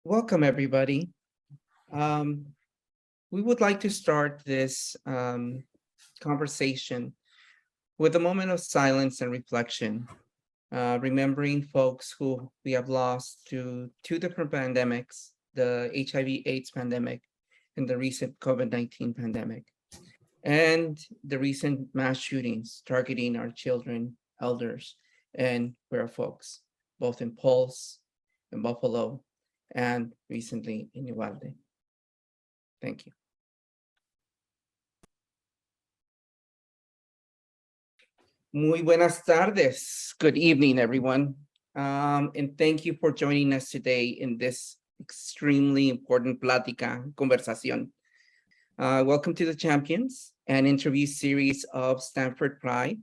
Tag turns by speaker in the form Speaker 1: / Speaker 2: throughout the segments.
Speaker 1: Welcome, everybody. Um, we would like to start this conversation with a moment of silence and reflection, remembering folks who we have lost to two different pandemics, the HIV/AIDS pandemic and the recent COVID-19 pandemic, and the recent mass shootings targeting our children, elders, and queer folks, both in Pulse, in Buffalo, and recently in Uvalde. Thank you. Muy buenas tardes. Good evening, everyone. And thank you for joining us today in this extremely important plática, conversación. Welcome to the Champions, an interview series of Stanford Pride.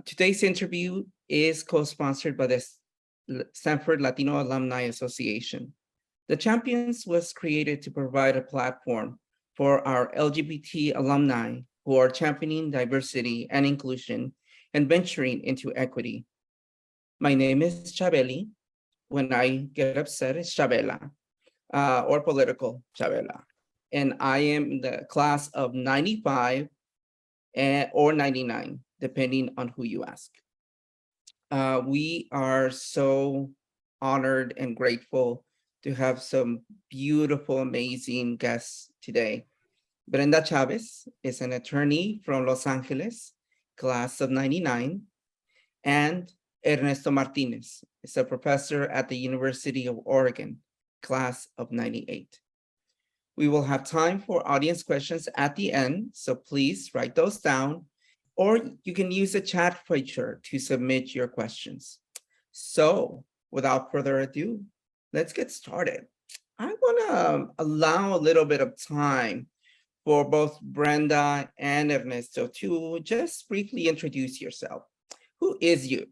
Speaker 1: Today's interview is co-sponsored by the Stanford Latino Alumni Association. The Champions was created to provide a platform for our LGBT alumni who are championing diversity and inclusion and venturing into equity. My name is Chabeli. When I get upset, it's Chabela, or political Chabela. And I am the class of 95 or 99, depending on who you ask. We are so honored and grateful to have some beautiful, amazing guests today. Brenda Chavez is an attorney from Los Angeles, class of 99, and Ernesto Martinez is a professor at the University of Oregon, class of 98. We will have time for audience questions at the end, so please write those down, or you can use the chat feature to submit your questions. So without further ado, let's get started. I want to allow a little bit of time for both Brenda and Ernesto to just briefly introduce yourself. Who is you?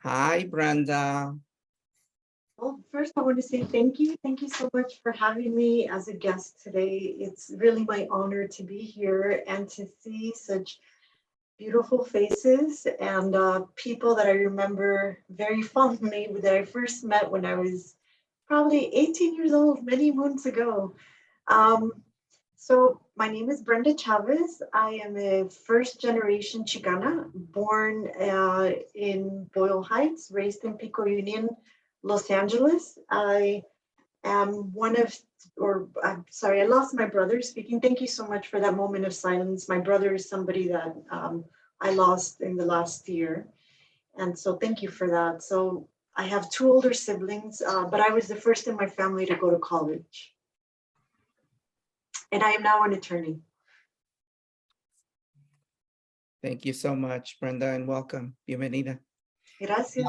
Speaker 1: Hi, Brenda.
Speaker 2: Well, first, I want to say thank you. Thank you so much for having me as a guest today. It's really my honor to be here and to see such beautiful faces and people that I remember very fondly that I first met when I was probably 18 years old, many moons ago. Um, so my name is Brenda Chavez. I am a first generation Chicana, born in Boyle Heights, raised in Pico Union, Los Angeles. I am one of, or I'm sorry, I lost my brother speaking. Thank you so much for that moment of silence. My brother is somebody that I lost in the last year. And so thank you for that. So I have two older siblings, but I was the first in my family to go to college. And I am now an attorney.
Speaker 1: Thank you so much, Brenda, and welcome. Bienvenida.
Speaker 2: Gracias.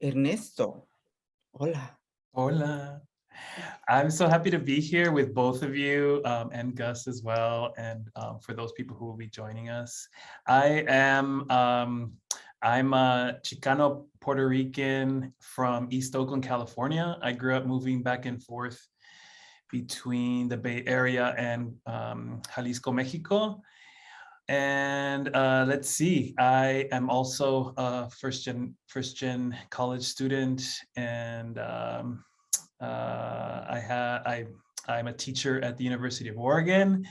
Speaker 1: Ernesto, hola.
Speaker 3: Hola. I'm so happy to be here with both of you and Gus as well. And for those people who will be joining us, I'm a Chicano Puerto Rican from East Oakland, California. I grew up moving back and forth between the Bay Area and Jalisco, Mexico. And let's see, I am also a first gen college student, and I'm a teacher at the University of Oregon,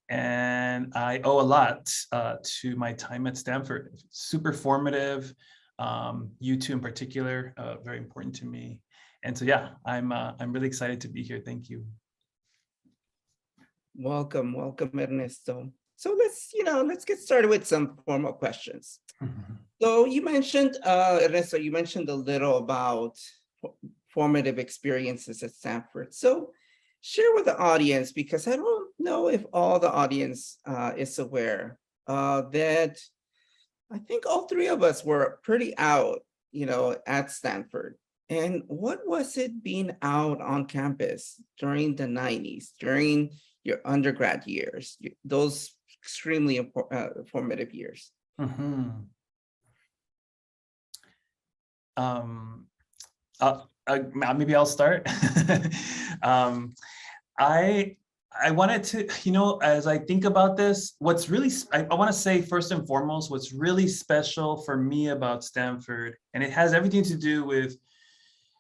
Speaker 3: and I owe a lot to my time at Stanford. Super formative. You two in particular, very important to me. And so yeah, I'm really excited to be here. Thank you.
Speaker 1: Welcome, welcome, Ernesto. So let's get started with some formal questions. So you mentioned, Ernesto, you mentioned a little about formative experiences at Stanford. So share with the audience, because I don't know if all the audience is aware that I think all three of us were pretty out, at Stanford. And what was it being out on campus during the 90s, during your undergrad years, those extremely formative years?
Speaker 3: Maybe I'll start. I wanted to, as I think about this, what's really, I want to say first and foremost, what's really special for me about Stanford, and it has everything to do with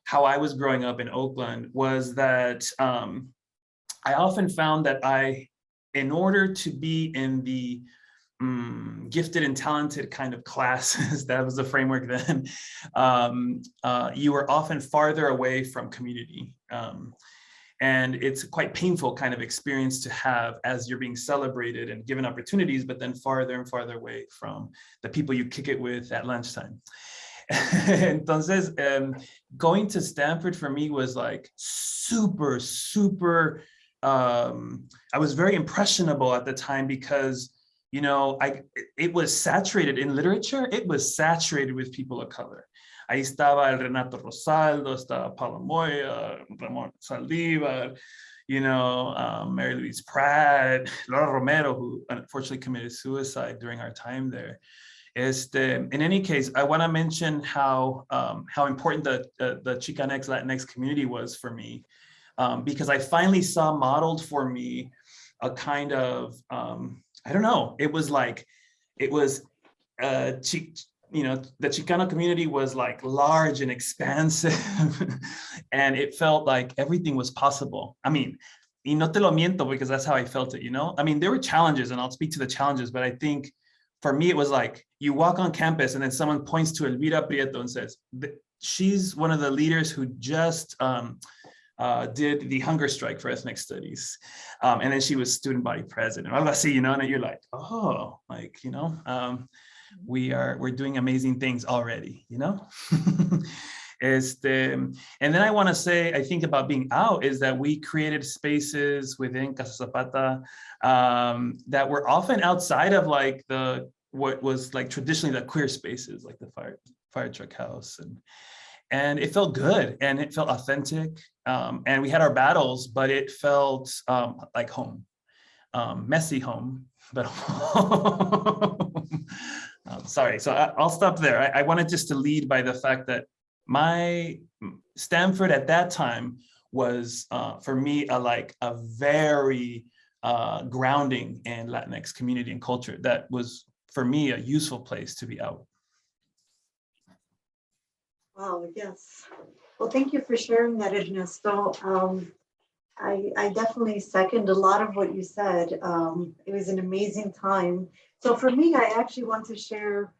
Speaker 3: how I was growing up in Oakland was that I often found that in order to be in the gifted and talented kind of classes, that was the framework then, you were often farther away from community. And it's a quite painful kind of experience to have as you're being celebrated and given opportunities, but then farther and farther away from the people you kick it with at lunchtime. Entonces, going to Stanford for me was like super, super, I was very impressionable at the time because, you know, it was saturated in literature. It was saturated with people of color. Ahí estaba el Renato Rosaldo, estaba Paula Moya, Ramon Saldívar, you know, Mary Louise Pratt, Laura Romero, who unfortunately committed suicide during our time there. In any case, I want to mention how important the Chicanx Latinx community was for me, because I finally saw modeled for me a kind of, I don't know, it was you know, the Chicano community was like large and expansive and it felt like everything was possible. I mean, y no te lo miento because that's how I felt it, you know? I mean, there were challenges and I'll speak to the challenges, but I think for me, it was like, you walk on campus and then someone points to Elvira Prieto and says, she's one of the leaders who just did the hunger strike for ethnic studies. And then she was student body president, algo así, you know, and you're like, oh, like, you know, we're doing amazing things already, you know? And then I want to say, I think about being out is that we created spaces within Casa Zapata that were often outside of like what was like traditionally the queer spaces, like the fire truck house, and it felt good and it felt authentic. And we had our battles, but it felt like home, messy home, but home. Sorry, so I'll stop there. I wanted just to lead by the fact that my Stanford at that time was for me a very grounding in Latinx community and culture that was for me a useful place to be out.
Speaker 2: Wow, yes. Well, thank you for sharing that, Ernesto. I definitely second a lot of what you said. It was an amazing time. So for me, I actually want to share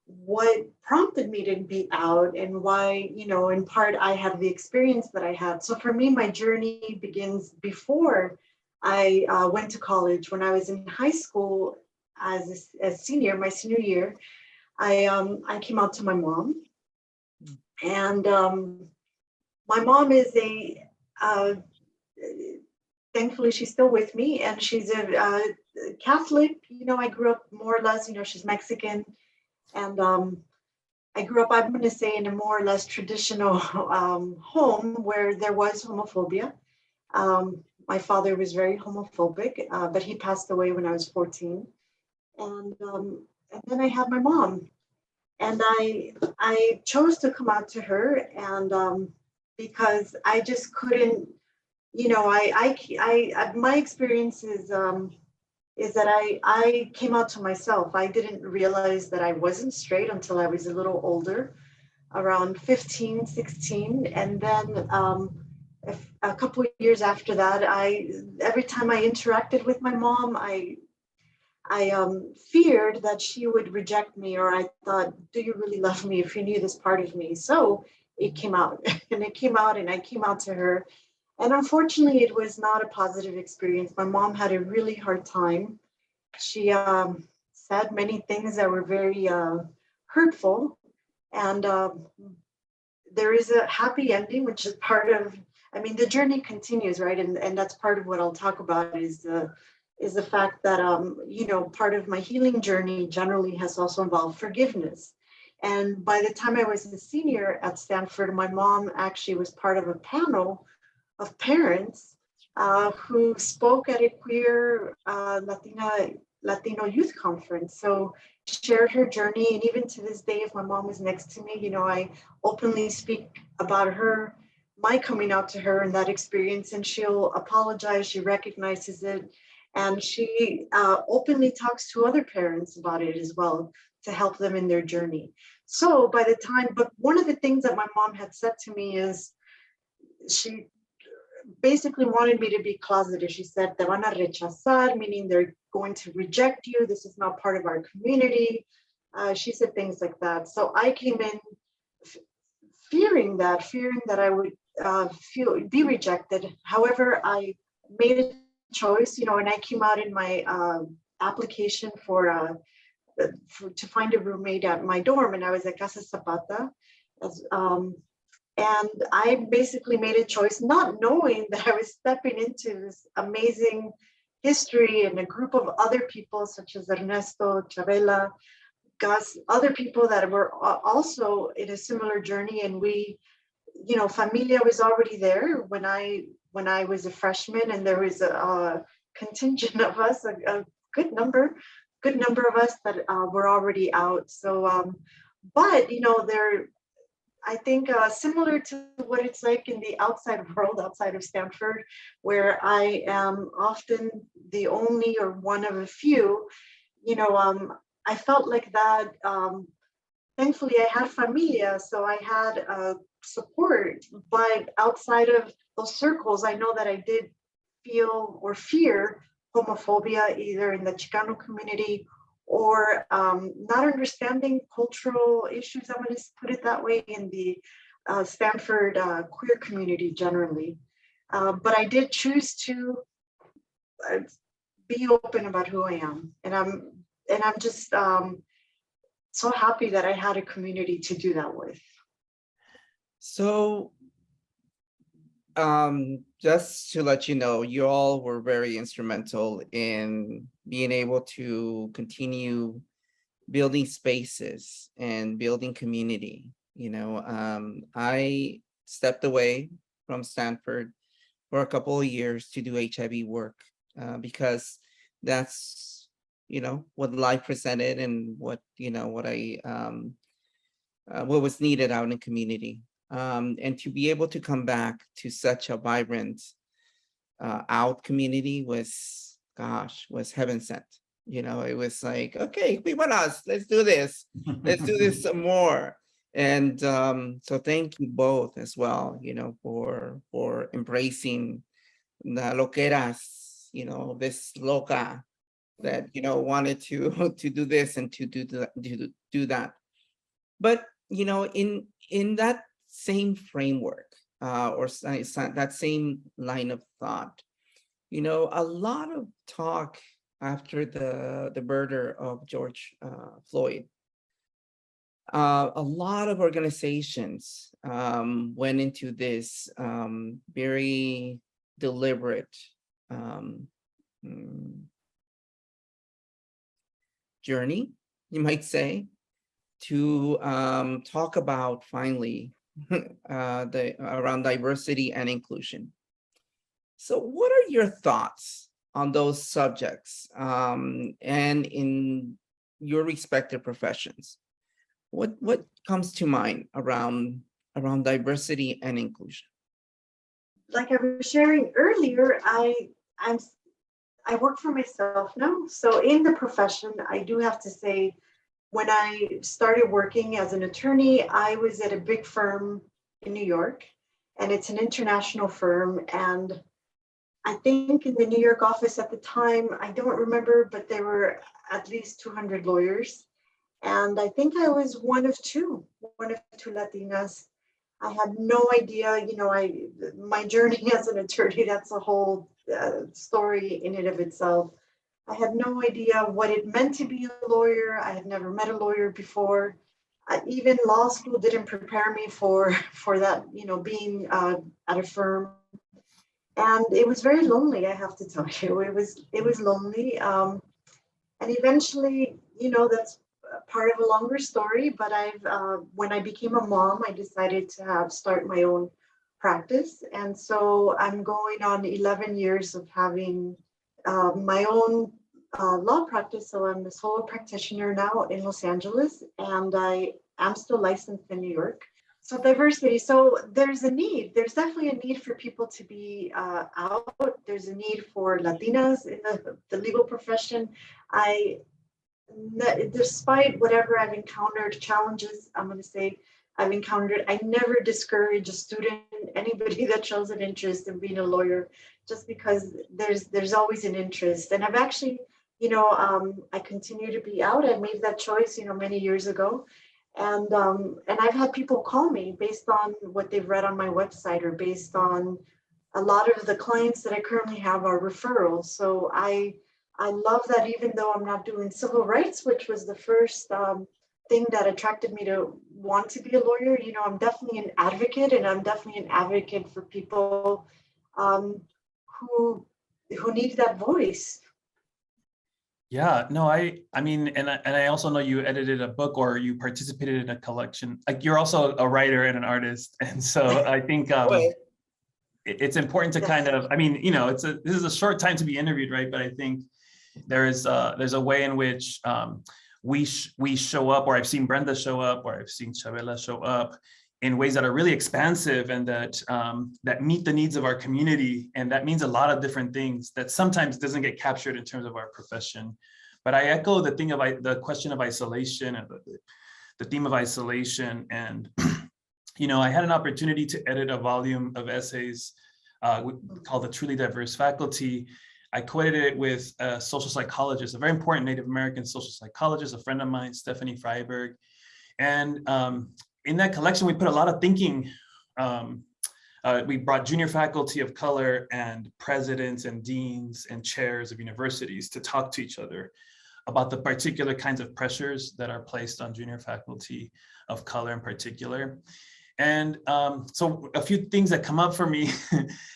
Speaker 2: what prompted me to be out and why, you know, in part, I have the experience that I had. So for me, my journey begins before I went to college. When I was in high school as a senior, my senior year, I came out to my mom. And my mom is thankfully, she's still with me, and she's a Catholic. You know, I grew up more or less, you know, she's Mexican. And I grew up, I'm going to say, in a more or less traditional home where there was homophobia. My father was very homophobic, but he passed away when I was 14. And then I had my mom. And I chose to come out to her, and because I just couldn't, you know, my experience is that I came out to myself. I didn't realize that I wasn't straight until I was a little older, around 15, 16. And then a couple of years after that, every time I interacted with my mom, I feared that she would reject me, or I thought, do you really love me if you knew this part of me? So it came out and it came out and I came out to her. And unfortunately, it was not a positive experience. My mom had a really hard time. She said many things that were very hurtful. And there is a happy ending, which is part of, I mean, the journey continues, right? And that's part of what I'll talk about is the fact that, you know, part of my healing journey generally has also involved forgiveness. And by the time I was a senior at Stanford, my mom actually was part of a panel of parents who spoke at a queer Latino youth conference. So shared her journey. And even to this day, if my mom was next to me, you know, I openly speak about her, my coming out to her and that experience, and she'll apologize, she recognizes it. And she openly talks to other parents about it as well to help them in their journey. So by the time, but one of the things that my mom had said to me is, she basically wanted me to be closeted. She said, "Te van a rechazar," meaning they're going to reject you. This is not part of our community. She said things like that. So I came in fearing that I would be rejected. However, I made a choice, and I came out in my application to find a roommate at my dorm, and I was at Casa Zapata. As, and I basically made a choice, not knowing that I was stepping into this amazing history and a group of other people, such as Ernesto, Chabela, Gus, other people that were also in a similar journey. And we, Familia was already there when I was a freshman, and there was a contingent of us, a good number of us that were already out. So, but I think similar to what it's like in the outside world, outside of Stanford, where I am often the only or one of a few, I felt like that. Thankfully, I had familia, so I had support. But outside of those circles, I know that I did feel or fear homophobia, either in the Chicano community or not understanding cultural issues. I'm going to put it that way, in the Stanford queer community generally. But I did choose to be open about who I am, and I'm just so happy that I had a community to do that with.
Speaker 1: So just to let you know, you all were very instrumental in being able to continue building spaces and building community. I stepped away from Stanford for a couple of years to do HIV work because that's, what life presented and what was needed out in community. And to be able to come back to such a vibrant out community was heaven sent. It was like, okay, we want us, let's do this. Let's do this some more. And so thank you both as well, for embracing the loqueras, this loca that, wanted to do this and to do that. But, in that same framework or that same line of thought, a lot of talk after the murder of George Floyd. A lot of organizations went into this very deliberate journey, you might say, to talk about finally around diversity and inclusion. So what are your thoughts on those subjects and in your respective professions? What comes to mind around diversity and inclusion?
Speaker 2: Like I was sharing earlier, I work for myself now. So in the profession, I do have to say, when I started working as an attorney, I was at a big firm in New York, and it's an international firm. And I think in the New York office at the time, I don't remember, but there were at least 200 lawyers. And I think I was one of two Latinas. I had no idea, my journey as an attorney, that's a whole story in and of itself. I had no idea what it meant to be a lawyer. I had never met a lawyer before. Even law school didn't prepare me for that, being at a firm. And it was very lonely, I have to tell you. It was lonely. And eventually, that's part of a longer story, but when I became a mom, I decided to start my own practice. And so I'm going on 11 years of having my own law practice. So I'm a solo practitioner now in Los Angeles, and I am still licensed in New York. So diversity. So there's there's definitely a need for people to be out. There's a need for Latinas in the legal profession. despite whatever I've encountered, challenges, I'm going to say I've encountered, I never discourage a student, anybody that shows an interest in being a lawyer, just because there's always an interest. And I've actually, I continue to be out. I made that choice, many years ago. And I've had people call me based on what they've read on my website, or based on a lot of the clients that I currently have are referrals. So I love that, even though I'm not doing civil rights, which was the first thing that attracted me to want to be a lawyer. I'm definitely an advocate, and I'm definitely an advocate for people who need that voice.
Speaker 3: Yeah, no, I mean, and I also know you edited a book, or you participated in a collection. Like, you're also a writer and an artist, and so I think it's important to kind of, I mean, this is a short time to be interviewed, right? But I think there's a way in which we show up, or I've seen Brenda show up, or I've seen Chabela show up in ways that are really expansive, and that meet the needs of our community. And that means a lot of different things that sometimes doesn't get captured in terms of our profession. But I echo the question of isolation, and the theme of isolation. And, I had an opportunity to edit a volume of essays called The Truly Diverse Faculty. I co-edited it with a social psychologist, a very important Native American social psychologist, a friend of mine, Stephanie Freiberg. And in that collection, we put a lot of thinking. We brought junior faculty of color and presidents and deans and chairs of universities to talk to each other about the particular kinds of pressures that are placed on junior faculty of color in particular. And so a few things that come up for me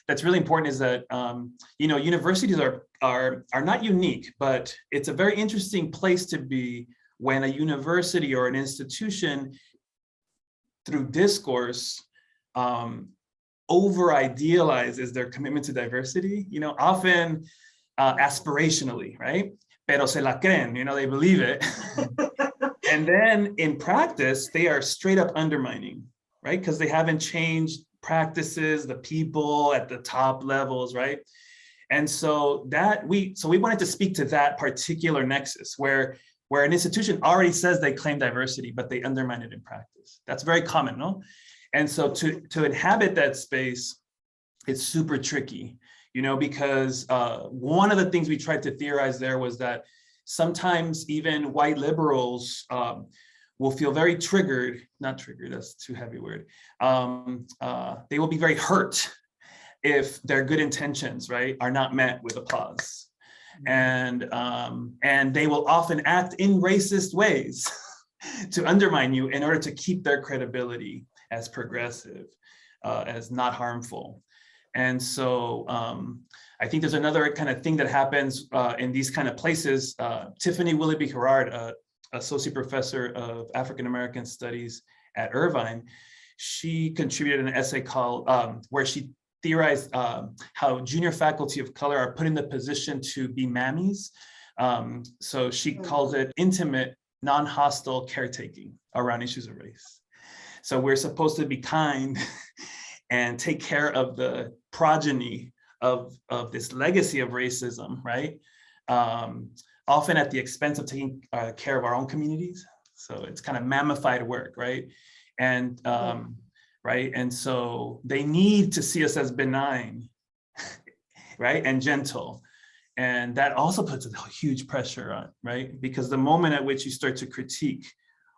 Speaker 3: that's really important is that, universities are not unique, but it's a very interesting place to be when a university or an institution, through discourse, over-idealizes their commitment to diversity, often aspirationally, right? Pero se la creen, they believe it. And then in practice, they are straight up undermining, right? Because they haven't changed practices, the people at the top levels, right? And so we wanted to speak to that particular nexus where an institution already says they claim diversity, but they undermine it in practice. That's very common, no? And so to inhabit that space, it's super tricky, because one of the things we tried to theorize there was that sometimes even white liberals will feel very triggered, not triggered, that's too heavy word. They will be very hurt if their good intentions, right, are not met with applause. And they will often act in racist ways to undermine you in order to keep their credibility as progressive, as not harmful. And so I think there's another kind of thing that happens in these kind of places. Tiffany Willoughby Herrard, associate professor of African-American studies at Irvine, she contributed an essay called, where she theorized how junior faculty of color are put in the position to be mammies. So she calls it intimate, non-hostile caretaking around issues of race. So we're supposed to be kind and take care of the progeny of this legacy of racism, right? Often at the expense of taking care of our own communities. So it's kind of mammified work, right? And right, and so they need to see us as benign, right, and gentle. And that also puts a huge pressure on, right? Because the moment at which you start to critique,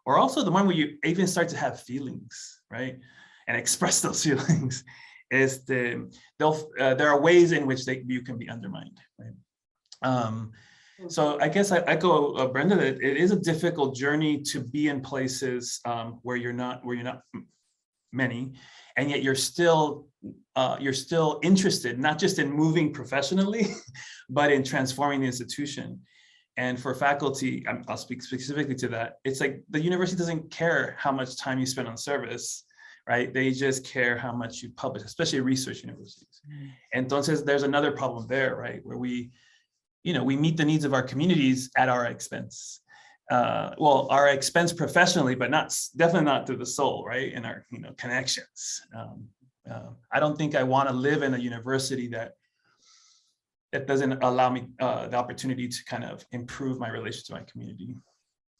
Speaker 3: or also the moment where you even start to have feelings, right, and express those feelings, is there are ways in which you can be undermined, right? So I guess I echo Brenda that it is a difficult journey to be in places where you're not many, and yet you're still interested not just in moving professionally, but in transforming the institution. And for faculty, I'll speak specifically to that. It's like the university doesn't care how much time you spend on service, right? They just care how much you publish, especially research universities. Entonces, there's another problem there, right? Where we meet the needs of our communities at our expense. Well, our expense professionally, but definitely not through the soul, right? And our connections. I don't think I want to live in a university that doesn't allow me the opportunity to kind of improve my relation to my community.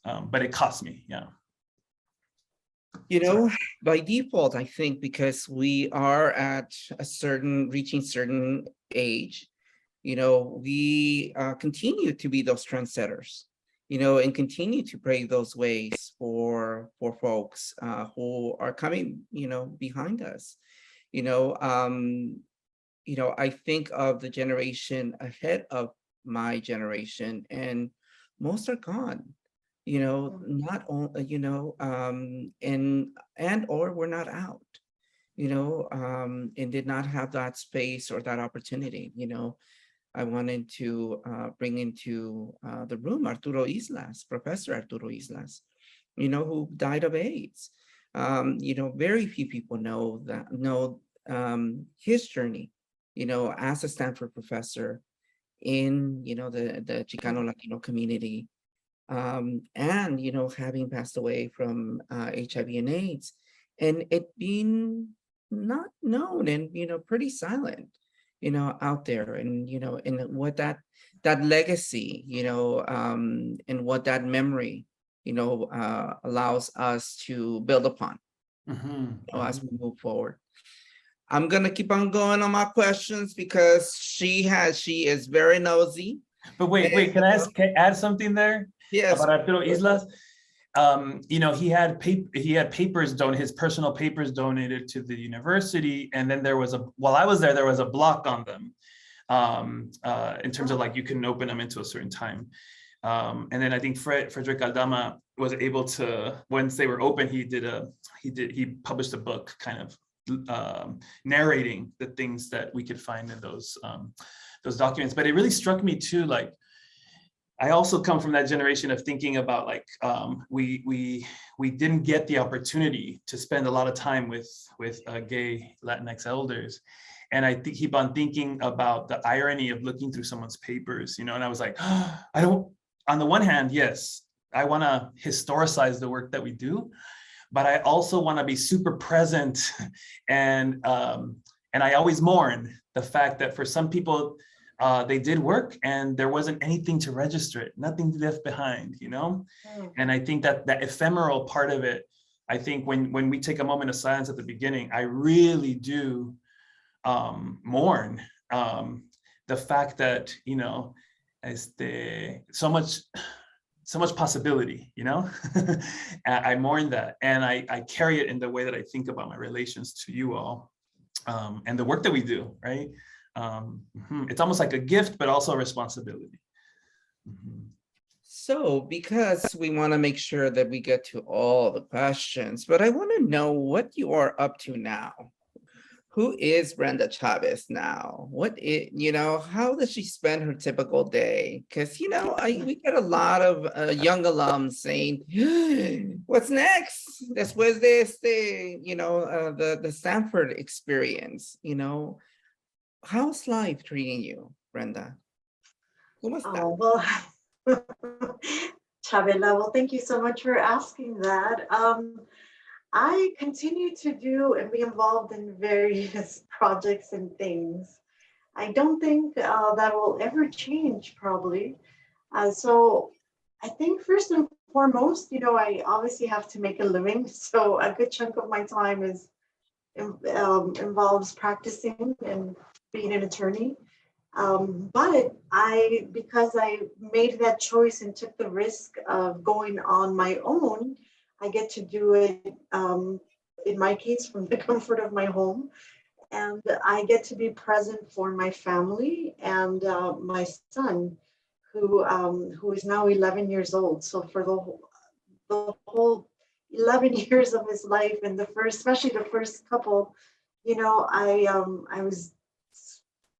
Speaker 3: but it cost me, yeah.
Speaker 1: You know, by default, I think because we are at reaching certain age, you know, we continue to be those trendsetters, you know, and continue to pave those ways for folks who are coming, you know, behind us. You know, I think of the generation ahead of my generation, and most are gone. You know, not all, and or we're not out, and did not have that space or that opportunity. I wanted to bring into the room Arturo Islas, Professor Arturo Islas, who died of AIDS. Very few people know his journey, as a Stanford professor in, the Chicano Latino community, and, having passed away from HIV and AIDS, and it being not known and, pretty silent, out there, and, and what that legacy, and what that memory, allows us to build upon, as we move forward. I'm gonna keep on going on my questions because she is very nosy.
Speaker 3: But wait, can I add something there?
Speaker 1: Yes.
Speaker 3: About Arturo Islas? He had papers his personal papers donated to the university, and then while I was there was a block on them, in terms of like you couldn't open them until a certain time. And then I think Frederick Aldama was able to, once they were open, he published a book kind of narrating the things that we could find in those documents. But it really struck me too, like, I also come from that generation of thinking about like, we didn't get the opportunity to spend a lot of time with gay Latinx elders. And I keep on thinking about the irony of looking through someone's papers, and I was like, on the one hand, yes, I want to historicize the work that we do, but I also want to be super present, and I always mourn the fact that for some people, they did work and there wasn't anything to register it, nothing left behind, And I think that ephemeral part of it, I think when we take a moment of silence at the beginning, I really do mourn the fact that, so much possibility, I mourn that, and I carry it in the way that I think about my relations to you all, and the work that we do, right? It's almost like a gift, but also a responsibility.
Speaker 1: So, because we want to make sure that we get to all the questions, but I want to know what you are up to now. Who is Brenda Chavez now? How does she spend her typical day? Because, we get a lot of young alums saying, what's next? Después de este, the Stanford experience, How's life treating you, Brenda? ¿Cómo está?
Speaker 2: Well, Chabela, well, thank you so much for asking that. I continue to do and be involved in various projects and things. I don't think that will ever change, probably. So I think first and foremost, I obviously have to make a living. So a good chunk of my time involves practicing and being an attorney. But because I made that choice and took the risk of going on my own, I get to do it, in my case, from the comfort of my home. And I get to be present for my family and my son, who is now 11 years old. So for the whole 11 years of his life, and especially the first couple,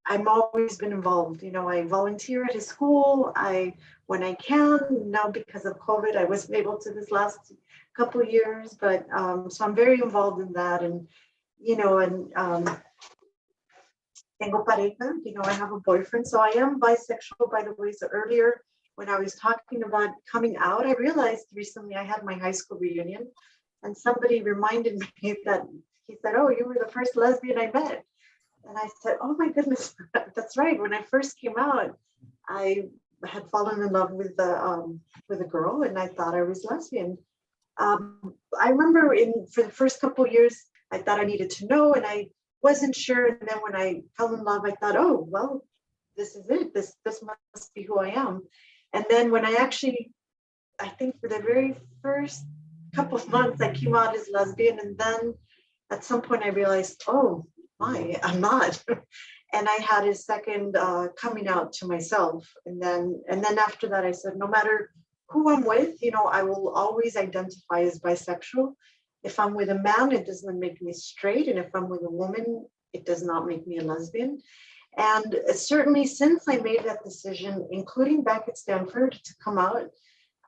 Speaker 2: I'm always been involved. I volunteer at his school. When I can. Now because of COVID, I wasn't able to this last couple of years, but so I'm very involved in that. And tengo pareja. I have a boyfriend, so I am bisexual, by the way. So earlier, when I was talking about coming out, I realized recently I had my high school reunion, and somebody reminded me that he said, "Oh, you were the first lesbian I met." And I said, "Oh my goodness, that's right. When I first came out, I had fallen in love with a girl, and I thought I was lesbian. I remember for the first couple of years, I thought I needed to know, and I wasn't sure. And then when I fell in love, I thought, oh, well, this is it. This must be who I am. And then when I think for the very first couple of months, I came out as lesbian. And then at some point I realized, oh my, I'm not. And I had a second coming out to myself. And then after that, I said, no matter who I'm with, I will always identify as bisexual. If I'm with a man, it doesn't make me straight. And if I'm with a woman, it does not make me a lesbian. And certainly since I made that decision, including back at Stanford, to come out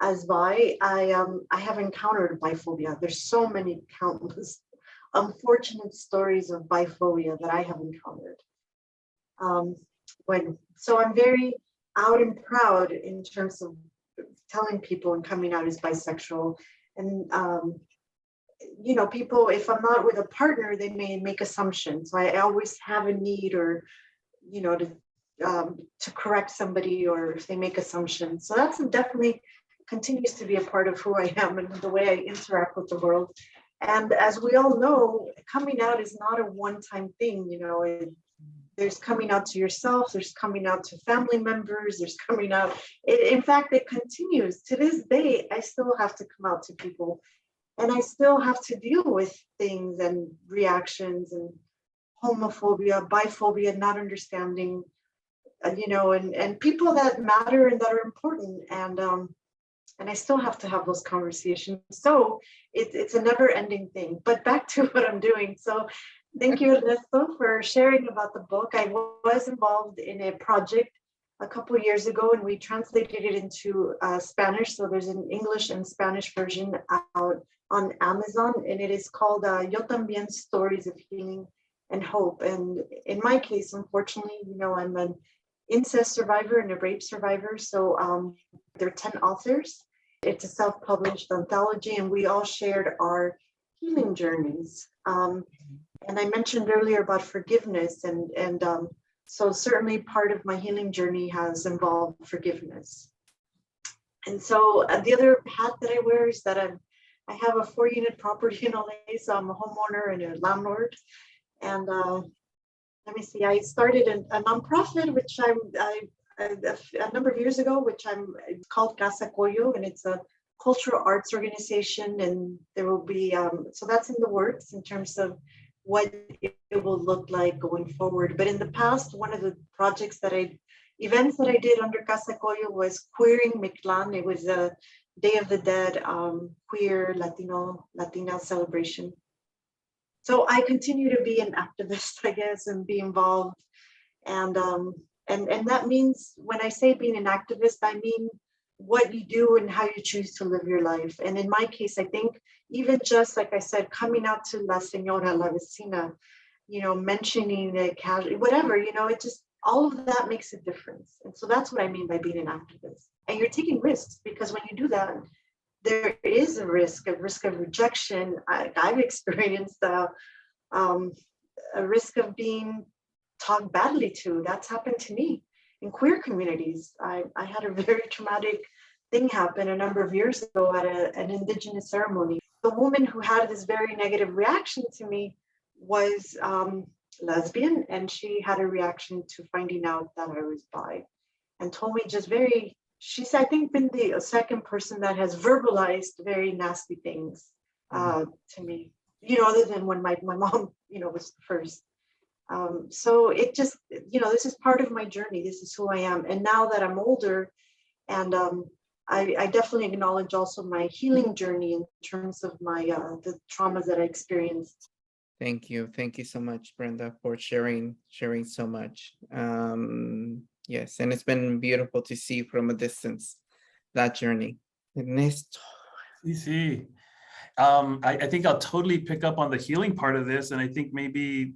Speaker 2: as bi, I have encountered biphobia. There's so many countless unfortunate stories of biphobia that I have encountered. So I'm very out and proud in terms of telling people and coming out as bisexual. And people, if I'm not with a partner, they may make assumptions. So I always have a need, or to correct somebody, or if they make assumptions. So that's definitely continues to be a part of who I am and the way I interact with the world. And as we all know, coming out is not a one-time thing. There's coming out to yourself, there's coming out to family members, there's coming out. In fact, it continues. To this day, I still have to come out to people, and I still have to deal with things and reactions and homophobia, biphobia, not understanding, and people that matter and that are important. And I still have to have those conversations. So it's a never-ending thing. But back to what I'm doing. So thank you, Ernesto, for sharing about the book. I was involved in a project a couple of years ago, and we translated it into Spanish. So there's an English and Spanish version out on Amazon, and it is called Yo También, Stories of Healing and Hope. And in my case, unfortunately, I'm an incest survivor and a rape survivor. So there are 10 authors. It's a self-published anthology, and we all shared our healing journeys. And I mentioned earlier about forgiveness, and so certainly part of my healing journey has involved forgiveness. And so the other hat that I wear is that I have a 4-unit property in LA, so I'm a homeowner and a landlord. And let me see, I started a nonprofit, which a number of years ago, it's called Casa Coyo, and it's a cultural arts organization. And there will be, so that's in the works in terms of what it will look like going forward. But in the past, one of the events that I did under Casa Coyo was Queering Mictlan. It was a Day of the Dead queer Latina celebration. So I continue to be an activist, I guess, and be involved. And that means, when I say being an activist, I mean what you do and how you choose to live your life. And in my case, I think even just like I said, coming out to La Señora, La Vecina, mentioning it casually, whatever, it just, all of that makes a difference. And so that's what I mean by being an activist. And you're taking risks, because when you do that, there is a risk of rejection. I've experienced a risk of being talked badly to. That's happened to me in queer communities. I had a very traumatic thing happen a number of years ago at an Indigenous ceremony. The woman who had this very negative reaction to me was lesbian, and she had a reaction to finding out that I was bi, and told me she's, I think, been the second person that has verbalized very nasty things to me, other than when my mom, was the first. So it just, this is part of my journey. This is who I am. And now that I'm older, and I definitely acknowledge also my healing journey in terms of my the traumas that I experienced.
Speaker 1: Thank you. Thank you so much, Brenda, for sharing so much. Yes, and it's been beautiful to see from a distance that journey. Ernesto.
Speaker 3: See, I think I'll totally pick up on the healing part of this, and I think maybe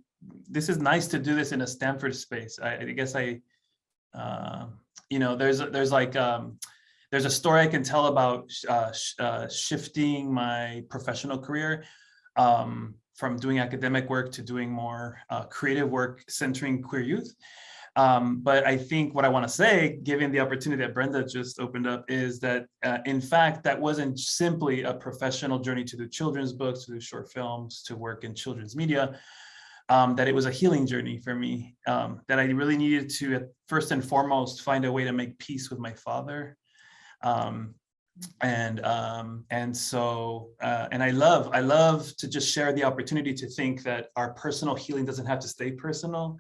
Speaker 3: this is nice to do this in a Stanford space. I guess there's a story I can tell about shifting my professional career from doing academic work to doing more creative work centering queer youth. But I think what I want to say, given the opportunity that Brenda just opened up, is that in fact, that wasn't simply a professional journey to do children's books, to do short films, to work in children's media, that it was a healing journey for me, that I really needed to, first and foremost, find a way to make peace with my father. And I love to just share the opportunity to think that our personal healing doesn't have to stay personal.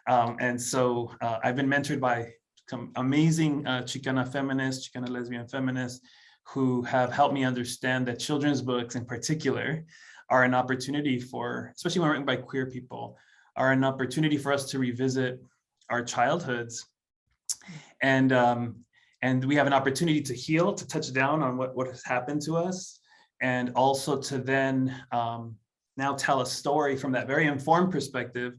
Speaker 3: And so I've been mentored by some amazing Chicana lesbian feminists who have helped me understand that children's books in particular are an opportunity for, especially when written by queer people, are an opportunity for us to revisit our childhoods. And we have an opportunity to heal, to touch down on what has happened to us, and also to then now tell a story from that very informed perspective,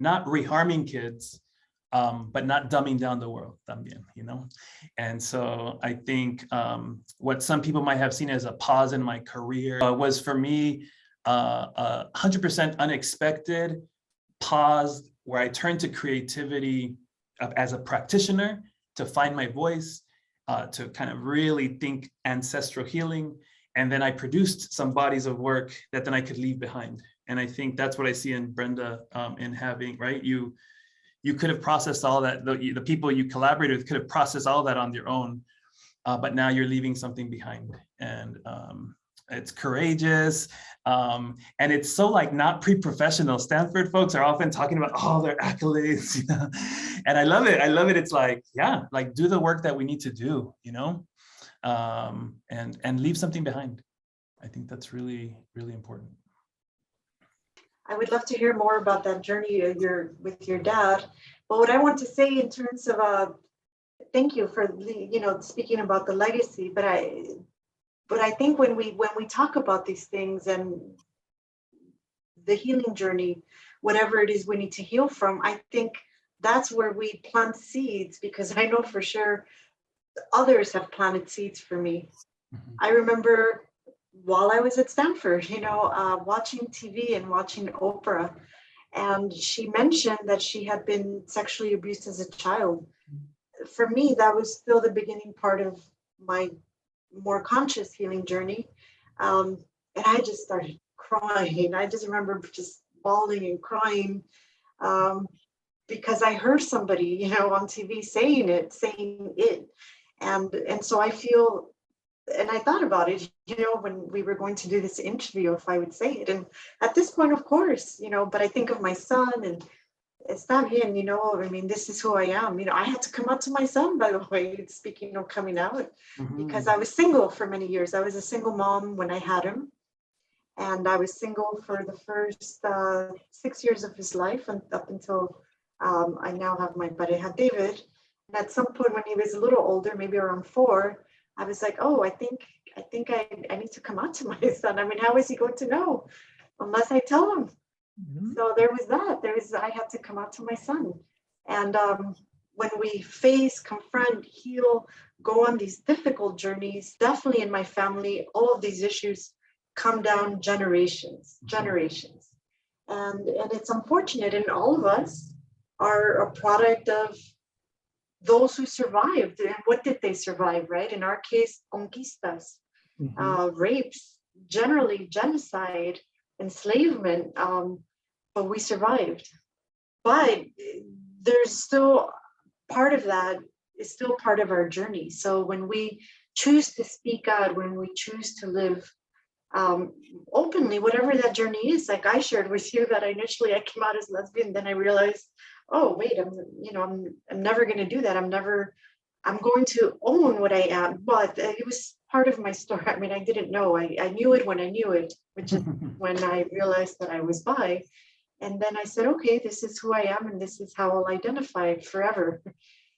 Speaker 3: not reharming kids, but not dumbing down the world también, you know? And so I think what some people might have seen as a pause in my career was for me a 100% unexpected pause where I turned to creativity as a practitioner to find my voice, to kind of really think ancestral healing. And then I produced some bodies of work that then I could leave behind. And I think that's what I see in Brenda, in having, right? You could have processed all that, the people you collaborated with could have processed all that on their own, but now you're leaving something behind. And it's courageous. And it's so like not pre-professional. Stanford folks are often talking about all their accolades, you know? And I love it. I love it. It's like, yeah, like do the work that we need to do, you know, and leave something behind. I think that's really, really important.
Speaker 2: I would love to hear more about that journey with your dad. But what I want to say in terms of thank you for speaking about the legacy. But I think when we talk about these things and the healing journey, whatever it is we need to heal from, I think that's where we plant seeds, because I know for sure others have planted seeds for me. Mm-hmm. I remember while I was at Stanford, watching TV and watching Oprah, and she mentioned that she had been sexually abused as a child. For me, that was still the beginning part of my more conscious healing journey. And I just started crying. I just remember just bawling and crying because I heard somebody, on TV saying it. And so I feel, and I thought about it, when we were going to do this interview, if I would say it. And at this point, of course, but I think of my son, and it's not him, I mean, this is who I am. I had to come out to my son, by the way, speaking of coming out, mm-hmm. because I was single for many years. I was a single mom when I had him. And I was single for the first 6 years of his life, and up until I now have but I had David. And at some point when he was a little older, maybe around 4, I was like, oh, I think I need to come out to my son. I mean, how is he going to know unless I tell him? Mm-hmm. So there was that. I had to come out to my son. And when we face, confront, heal, go on these difficult journeys, definitely in my family, all of these issues come down generations. And it's unfortunate, and all of us are a product of those who survived. And what did they survive, right? In our case, conquistas, mm-hmm. Rapes, generally genocide, enslavement, but we survived. But there's still part of that is still part of our journey. So when we choose to speak out, when we choose to live openly, whatever that journey is, like I shared with you that initially I came out as lesbian, then I realized, oh wait, I'm never going to do that. I'm going to own what I am. But it was part of my story. I mean, I didn't know. I knew it when I knew it, which is when I realized that I was bi. And then I said, okay, this is who I am, and this is how I'll identify forever.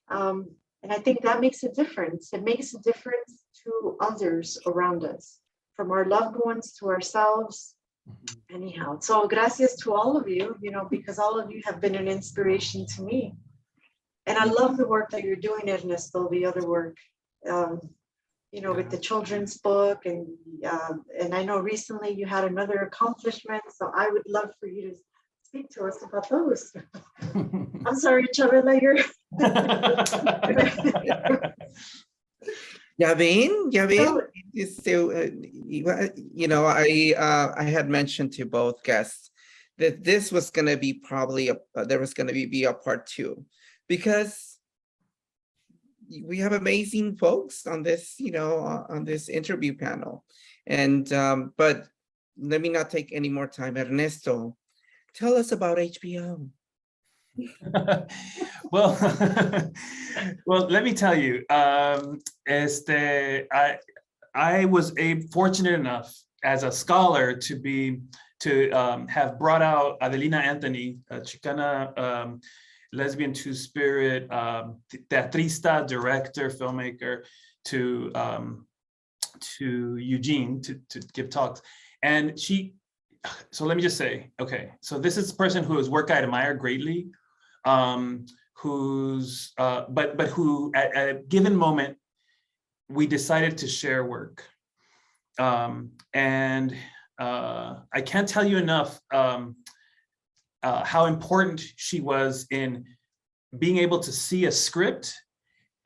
Speaker 2: And I think that makes a difference. It makes a difference to others around us, from our loved ones to ourselves. Anyhow, so gracias to all of you, because all of you have been an inspiration to me. And I love the work that you're doing, Ernesto, the other work, with the children's book. And I know recently you had another accomplishment. So I would love for you to speak to us about those. I'm sorry, Chabela, you're.
Speaker 1: Ya ven,
Speaker 2: No,
Speaker 1: I had mentioned to both guests that this was going to be probably there was going to be a part two, because we have amazing folks on this, on this interview panel. And but let me not take any more time. Ernesto, tell us about HBO.
Speaker 3: Well, well, let me tell you, I was fortunate enough as a scholar to have brought out Adelina Anthony, a Chicana lesbian two-spirit, teatrista, director, filmmaker, to Eugene to give talks. And so let me just say, okay, so this is a person whose work I admire greatly, who's but who at a given moment we decided to share work, and I can't tell you enough how important she was in being able to see a script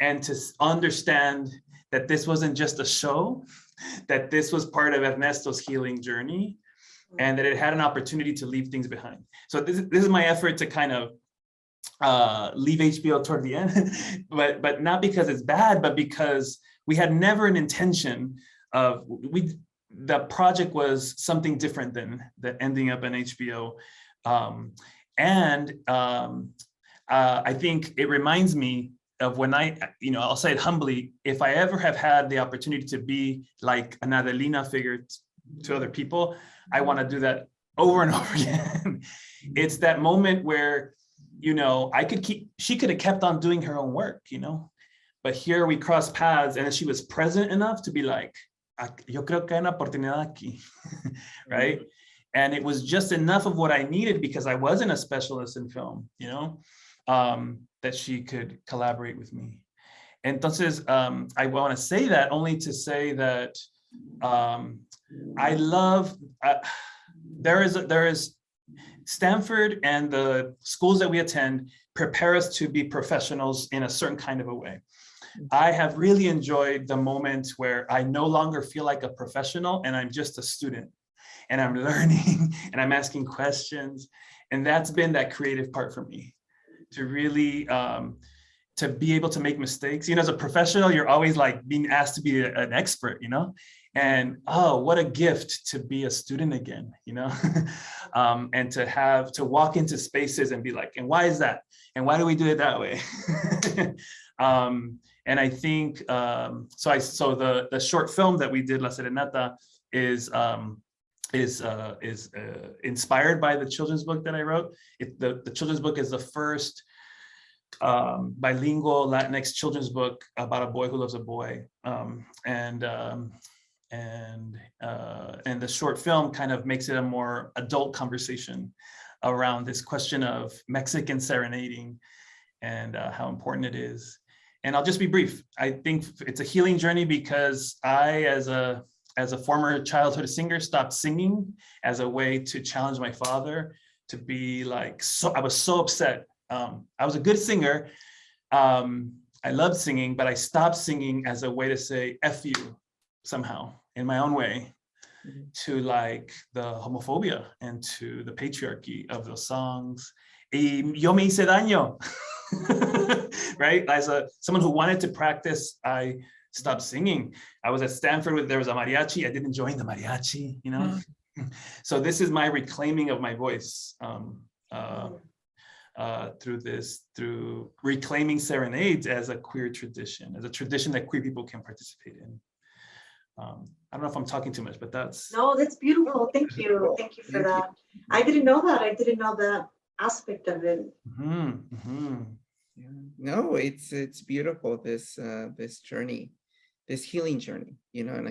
Speaker 3: and to understand that this wasn't just a show, that this was part of Ernesto's healing journey, and that it had an opportunity to leave things behind. So this is my effort to kind of leave HBO toward the end, but not because it's bad, but because we had never an intention of, the project was something different than ending up in HBO. I think it reminds me of when I'll say it humbly, if I ever have had the opportunity to be like an Adelina figure to other people, I want to do that over and over again. It's that moment where, she could have kept on doing her own work, but here we crossed paths, and she was present enough to be like, yo creo que hay una oportunidad aquí, right? And it was just enough of what I needed, because I wasn't a specialist in film, that she could collaborate with me. Entonces, I want to say that only to say that I love, there is Stanford and the schools that we attend prepare us to be professionals in a certain kind of a way. I have really enjoyed the moment where I no longer feel like a professional and I'm just a student, and I'm learning and I'm asking questions. And that's been that creative part for me, to really, to be able to make mistakes. As a professional, you're always like being asked to be an expert, and what a gift to be a student again, and to walk into spaces and be like, and why is that? And why do we do it that way? And I think, so the short film that we did, La Serenata, is inspired by the children's book that I wrote. The children's book is the first bilingual Latinx children's book about a boy who loves a boy. And the short film kind of makes it a more adult conversation around this question of Mexican serenading and how important it is. And I'll just be brief. I think it's a healing journey because I, as a former childhood singer, stopped singing as a way to challenge my father to be like, I was so upset. I was a good singer. I loved singing, but I stopped singing as a way to say F you somehow in my own way, to like the homophobia and to the patriarchy of those songs. Y yo me hice daño. Right? As someone who wanted to practice, I stopped singing. I was at Stanford, there was a mariachi. I didn't join the mariachi, So this is my reclaiming of my voice through reclaiming serenades as a queer tradition, as a tradition that queer people can participate in. I don't know if I'm talking too much, but that's.
Speaker 2: No, that's beautiful. Thank you. Thank you for that. I didn't know that. I didn't know that aspect of it.
Speaker 1: Yeah. No, it's beautiful, this journey, this healing journey, and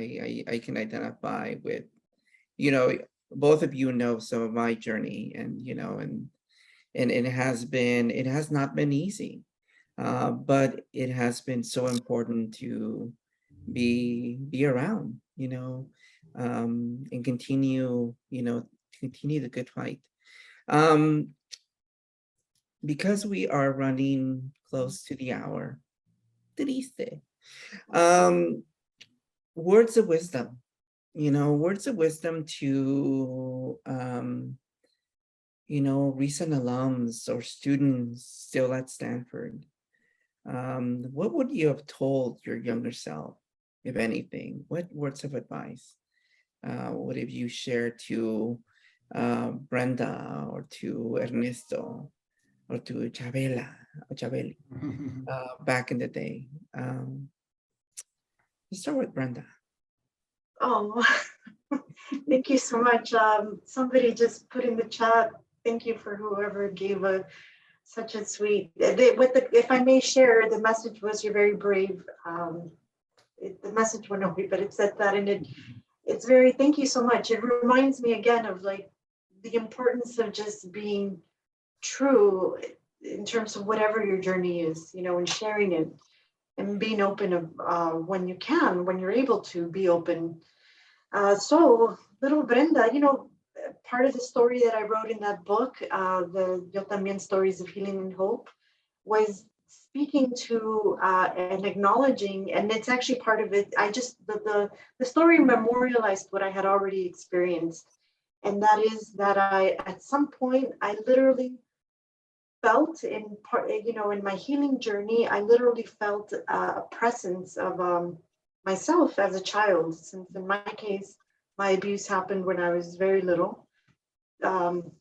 Speaker 1: I can identify with, both of you know some of my journey, and and it has not been easy, but it has been so important to be around, and continue the good fight. because we are running close to the hour, triste. Um, words of wisdom, words of wisdom to, recent alums or students still at Stanford. What would you have told your younger self, if anything? What words of advice would have you shared to Brenda or to Ernesto or to Chabeli back in the day? Let's start with Brenda.
Speaker 2: Oh, thank you so much. Somebody just put in the chat, thank you for whoever gave such a sweet, if I may share, the message was you're very brave. The message went away, but it said that, and it's very, thank you so much. It reminds me again of like the importance of just being true in terms of whatever your journey is, and sharing it and being open of when you can, when you're able to be open. So little Brenda, part of the story that I wrote in that book, the Yo También Stories of Healing and Hope, was speaking to and acknowledging, and it's actually part of it. I just, the story memorialized what I had already experienced. And that is that at some point, I literally felt in part, in my healing journey, I literally felt a presence of myself as a child, since in my case, my abuse happened when I was very little. And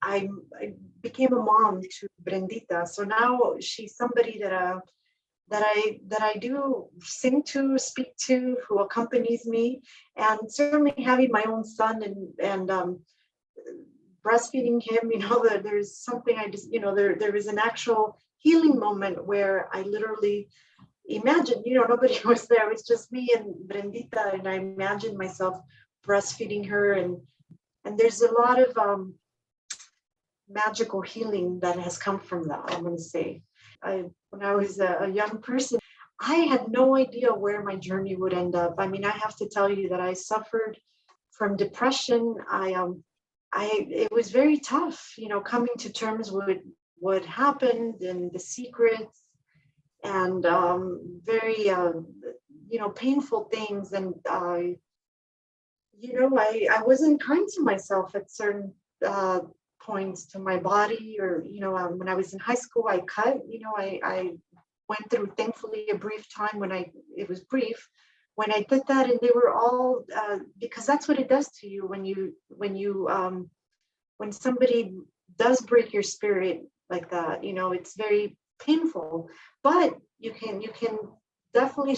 Speaker 2: I became a mom to Brendita. So now she's somebody that I do sing to, speak to, who accompanies me, and certainly having my own son and breastfeeding him, there's something I just, there was an actual healing moment where I literally imagined, nobody was there. It was just me and Brendita, and I imagined myself breastfeeding her, and there's a lot of magical healing that has come from that, I'm going to say. When I was a young person, I had no idea where my journey would end up. I mean, I have to tell you that I suffered from depression. It was very tough, coming to terms with what happened and the secrets and very, painful things. And, I wasn't kind to myself at certain points, to my body, or, when I was in high school, I cut, I went through, thankfully, a brief time it was brief, when I did that, and they were all, because that's what it does to you when somebody does break your spirit like that, it's very painful, but you can definitely,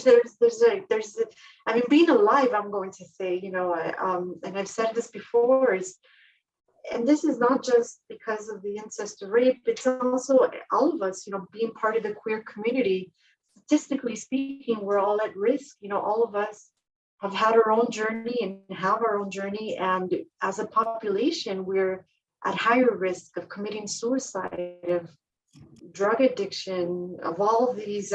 Speaker 2: I mean, being alive, I'm going to say, and I've said this before, and this is not just because of the incest or rape, it's also all of us, being part of the queer community. Statistically speaking, we're all at risk. All of us have had our own journey and have our own journey. And as a population, we're at higher risk of committing suicide, of drug addiction, of all these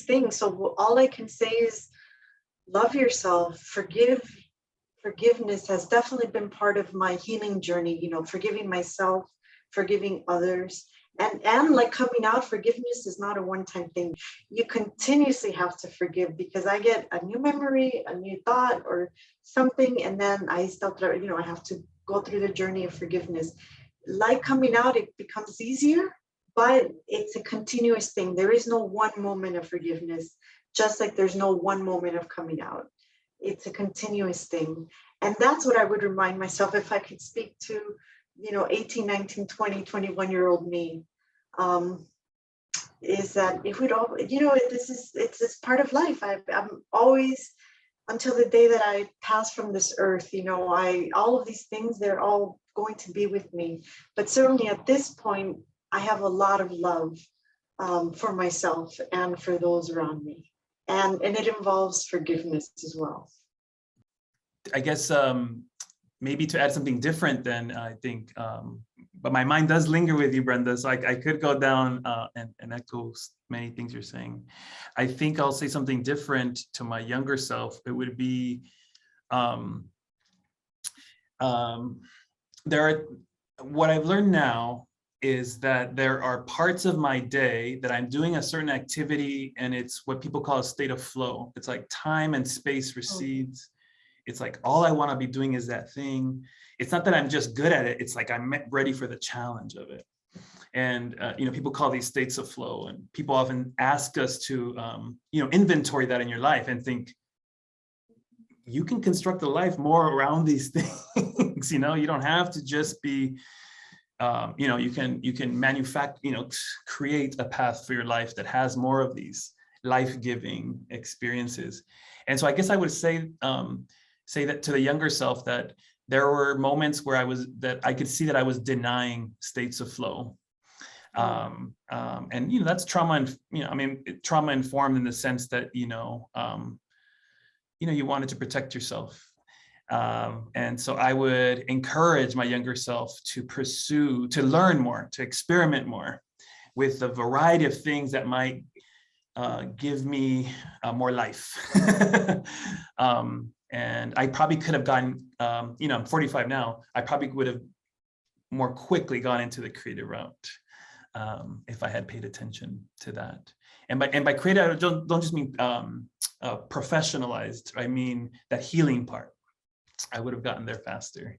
Speaker 2: things. So all I can say is love yourself, forgiveness has definitely been part of my healing journey, forgiving myself, forgiving others, and like coming out. Forgiveness is not a one-time thing. You continuously have to forgive, because I get a new memory, a new thought or something, and then I start, I have to go through the journey of forgiveness. Like coming out, it becomes easier, but it's a continuous thing. There is no one moment of forgiveness, just like there's no one moment of coming out. It's a continuous thing. And that's what I would remind myself if I could speak to, 18, 19, 20, 21-year-old me, is that if we'd all, it's part of life. I'm always, until the day that I pass from this earth, all of these things, they're all going to be with me. But certainly at this point, I have a lot of love for myself and for those around me. And it involves forgiveness as well.
Speaker 3: I guess maybe to add something different then, I think, but my mind does linger with you, Brenda, so I could go down and echo many things you're saying. I think I'll say something different to my younger self. It would be, what I've learned now is that there are parts of my day that I'm doing a certain activity and it's what people call a state of flow. It's like time and space recedes. It's like all I want to be doing is that thing. It's not that I'm just good at it. It's like I'm ready for the challenge of it. And people call these states of flow, and people often ask us to inventory that in your life and think you can construct a life more around these things. You don't have to just be you can manufacture, create a path for your life that has more of these life-giving experiences. And so I guess I would say that to the younger self, that there were moments where I could see that I was denying states of flow. And that's trauma, and trauma informed in the sense that you wanted to protect yourself. And so I would encourage my younger self to learn more, to experiment more with a variety of things that might give me more life. And I probably could have gotten, I'm 45 now, I probably would have more quickly gone into the creative route if I had paid attention to that. And by creative, I don't just mean professionalized, I mean that healing part. I would have gotten there faster.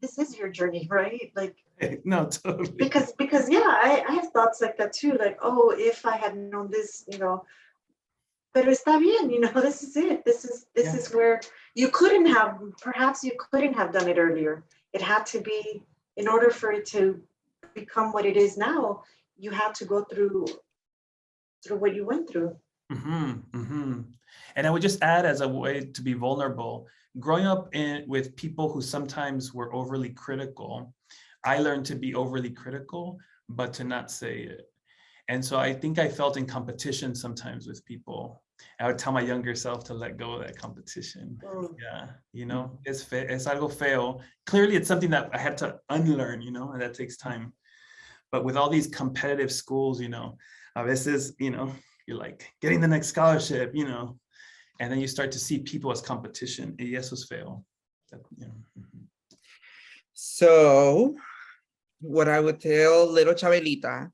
Speaker 2: This is your journey, right? Like,
Speaker 3: no, totally.
Speaker 2: Because yeah, I have thoughts like that too. Like, oh, if I had known this, pero está bien, this is it. This is where perhaps you couldn't have done it earlier. It had to be, in order for it to become what it is now, you had to go through what you went through.
Speaker 3: Mm-hmm, mm-hmm. And I would just add, as a way to be vulnerable, growing up with people who sometimes were overly critical, I learned to be overly critical, but to not say it. And so I think I felt in competition sometimes with people. I would tell my younger self to let go of that competition. Yeah, it's algo feo. Clearly, it's something that I had to unlearn, and that takes time. But with all these competitive schools, a veces, you're like getting the next scholarship, and then you start to see people as competition. Y eso es feo.
Speaker 1: So what I would tell little Chabelita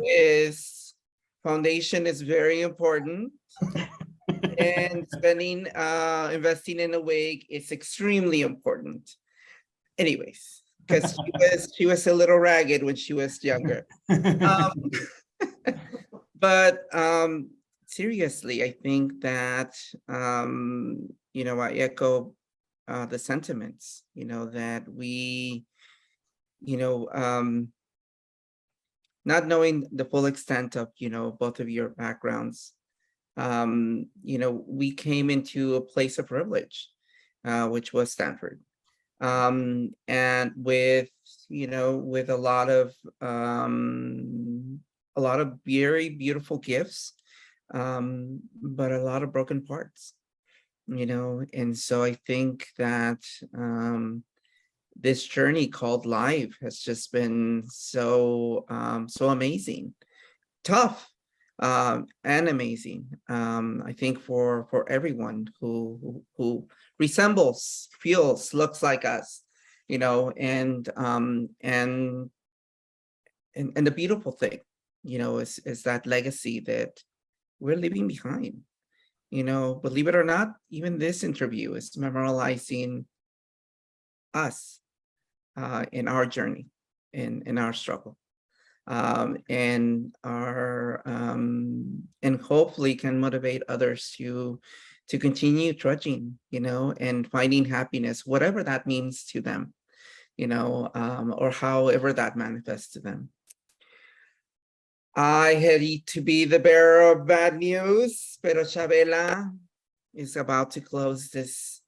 Speaker 1: is foundation is very important. And investing in a wig is extremely important. Anyways, because she was a little ragged when she was younger. But seriously, I think that I echo the sentiments, that we, not knowing the full extent of, both of your backgrounds, we came into a place of privilege, which was Stanford. And with a lot of very beautiful gifts, but a lot of broken parts, and so I think that this journey called life has just been so amazing, tough, and amazing. I think for everyone who resembles, feels, looks like us, and the beautiful thing, is that legacy that we're leaving behind. Believe it or not, even this interview is memorializing us in our journey, in our struggle, and hopefully can motivate others to continue trudging, and finding happiness, whatever that means to them, or however that manifests to them. I hate to be the bearer of bad news, pero Chabela is about to close this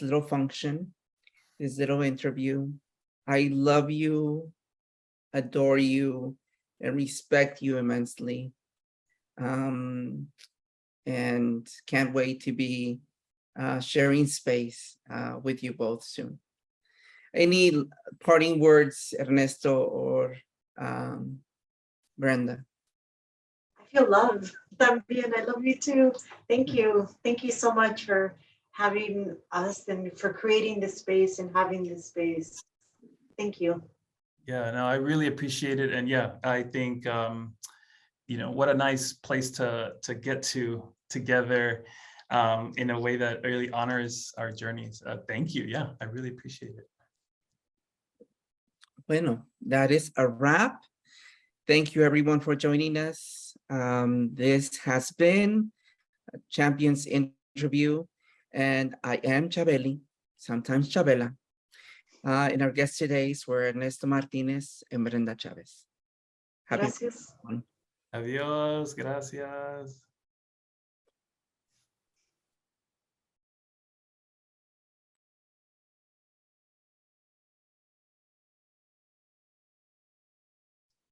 Speaker 1: little function, this little interview. I love you, adore you, and respect you immensely. And can't wait to be sharing space with you both soon. Any parting words, Ernesto or Brenda?
Speaker 2: I feel love, También. I love you too. Thank you. Thank you so much for having us and for creating this space and having this space. Thank you.
Speaker 3: Yeah, no, I really appreciate it. And yeah, I think, what a nice place to get to together in a way that really honors our journeys. Thank you. Yeah, I really appreciate it.
Speaker 1: Bueno, that is a wrap. Thank you everyone for joining us. This has been a Champions Interview, and I am Chabeli, sometimes Chabela. And our guests today were Ernesto Martinez and Brenda Chavez. Happy
Speaker 2: Gracias.
Speaker 1: one.
Speaker 3: Adiós, gracias.